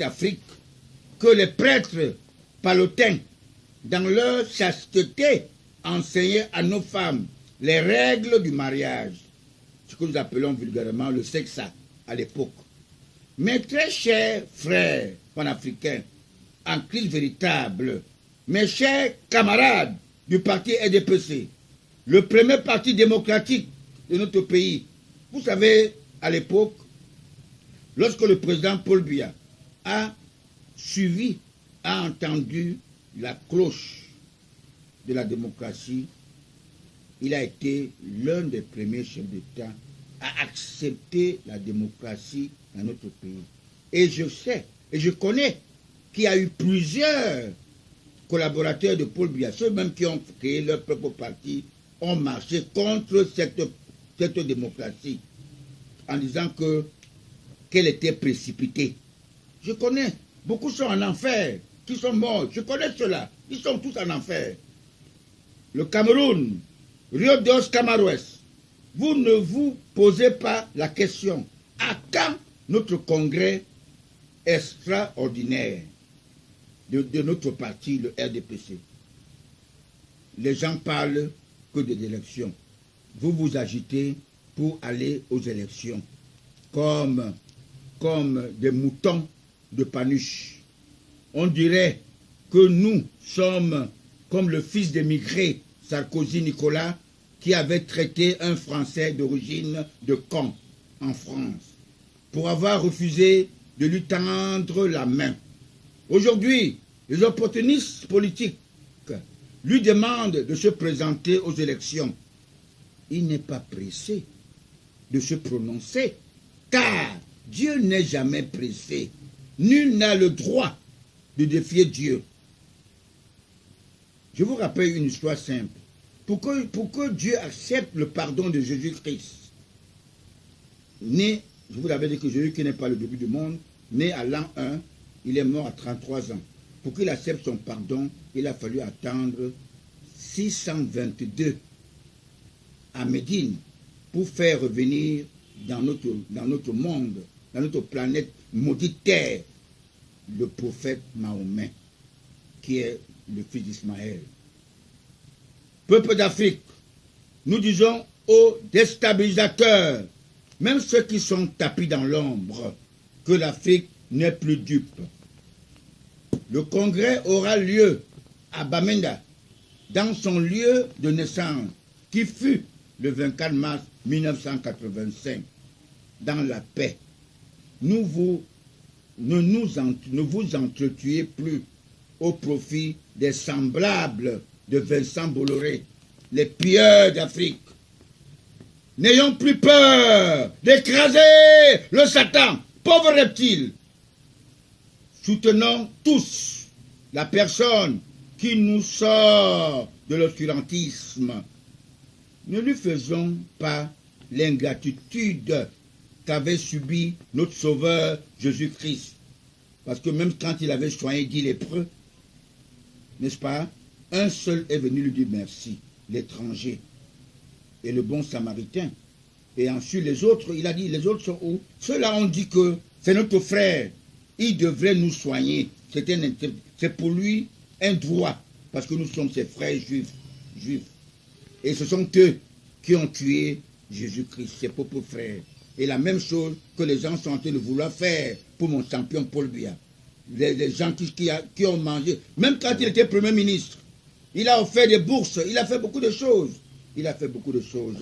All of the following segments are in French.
Afrique que les prêtres palotins, dans leur chasteté, enseignaient à nos femmes les règles du mariage, ce que nous appelons vulgairement le sexa à l'époque. Mes très chers frères panafricains, en crise véritable, mes chers camarades du parti RDPC, le premier parti démocratique de notre pays, vous savez, à l'époque, lorsque le président Paul Biya a suivi, a entendu la cloche de la démocratie, il a été l'un des premiers chefs d'État à accepter la démocratie dans notre pays. Et je sais, et je connais qu'il y a eu plusieurs collaborateurs de Paul Biya, ceux même qui ont créé leur propre parti, ont marché contre cette démocratie en disant qu'elle était précipitée. Je connais, beaucoup sont en enfer, qui sont morts, je connais cela, ils sont tous en enfer. Le Cameroun, Rio dos Camaroès, vous ne vous posez pas la question, à quand notre congrès extraordinaire de notre parti, le RDPC? Les gens parlent que des élections. Vous vous agitez pour aller aux élections comme des moutons de Panuche. On dirait que nous sommes comme le fils d'émigré Sarkozy Nicolas qui avait traité un Français d'origine de Caen en France pour avoir refusé de lui tendre la main. Aujourd'hui, les opportunistes politiques lui demandent de se présenter aux élections. Il n'est pas pressé de se prononcer, car Dieu n'est jamais pressé. Nul n'a le droit de défier Dieu. Je vous rappelle une histoire simple. Pour que Dieu accepte le pardon de Jésus-Christ, né, je vous l'avais dit que Jésus qui n'est pas le début du monde, né à l'an 1, il est mort à 33 ans. Pour qu'il accepte son pardon, il a fallu attendre 622 à Médine pour faire revenir dans notre monde, dans notre planète maudite terre, le prophète Mahomet, qui est le fils d'Ismaël. Peuple d'Afrique, nous disons aux déstabilisateurs, même ceux qui sont tapis dans l'ombre, que l'Afrique n'est plus dupe. Le congrès aura lieu à Bamenda, dans son lieu de naissance, qui fut le 24 mars 1985, dans la paix. Ne vous entretuez plus au profit des semblables de Vincent Bolloré, les pilleurs d'Afrique. N'ayons plus peur d'écraser le Satan, pauvre reptile. Soutenons tous la personne qui nous sort de l'obscurantisme. Ne lui faisons pas l'ingratitude qu'avait subi notre Sauveur Jésus-Christ. Parce que même quand il avait soigné 10 lépreux, n'est-ce pas, un seul est venu lui dire merci, l'étranger et le bon samaritain. Et ensuite les autres, il a dit, les autres sont où? Ceux-là ont dit que c'est notre frère, il devrait nous soigner. C'est pour lui un droit, parce que nous sommes ses frères juifs. Et ce sont eux qui ont tué Jésus-Christ, ses propres frères. Et la même chose que les gens sont en train de vouloir faire pour mon champion Paul Biya. Les gens qui ont mangé, même quand il était Premier ministre, il a offert des bourses, il a fait beaucoup de choses.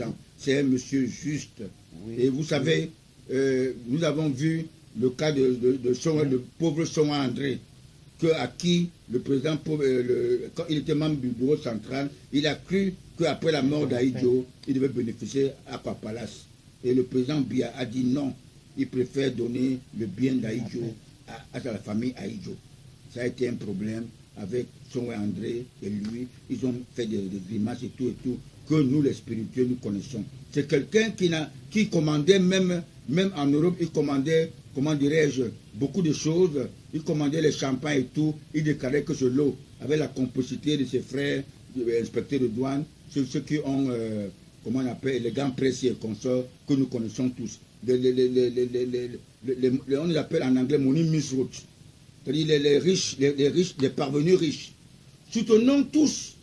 Hein. C'est un monsieur juste. Oui. Et vous savez, nous avons vu le cas de le pauvre Sonwa André, à qui le président, quand il était membre du bureau central, il a cru qu'après la mort d'Aïdjo, il devait bénéficier à Aqua Palace. Et le président Biya a dit non, il préfère donner le bien d'Aïdjo à la famille Aïdjo. Ça a été un problème avec Sonwa André et lui. Ils ont fait des grimaces et tout, que nous les spirituels nous connaissons. C'est quelqu'un qui commandait même en Europe, il commandait, comment dirais-je, beaucoup de choses. Il commandait les champagnes et tout. Il déclarait que ce lot, avec la complicité de ses frères, inspecteurs de douane, ceux qui ont, comment on appelle, les grands pressiers et consorts que nous connaissons tous. On les appelle en anglais money misroute. c'est-à-dire les riches, les parvenus riches. Soutenons tous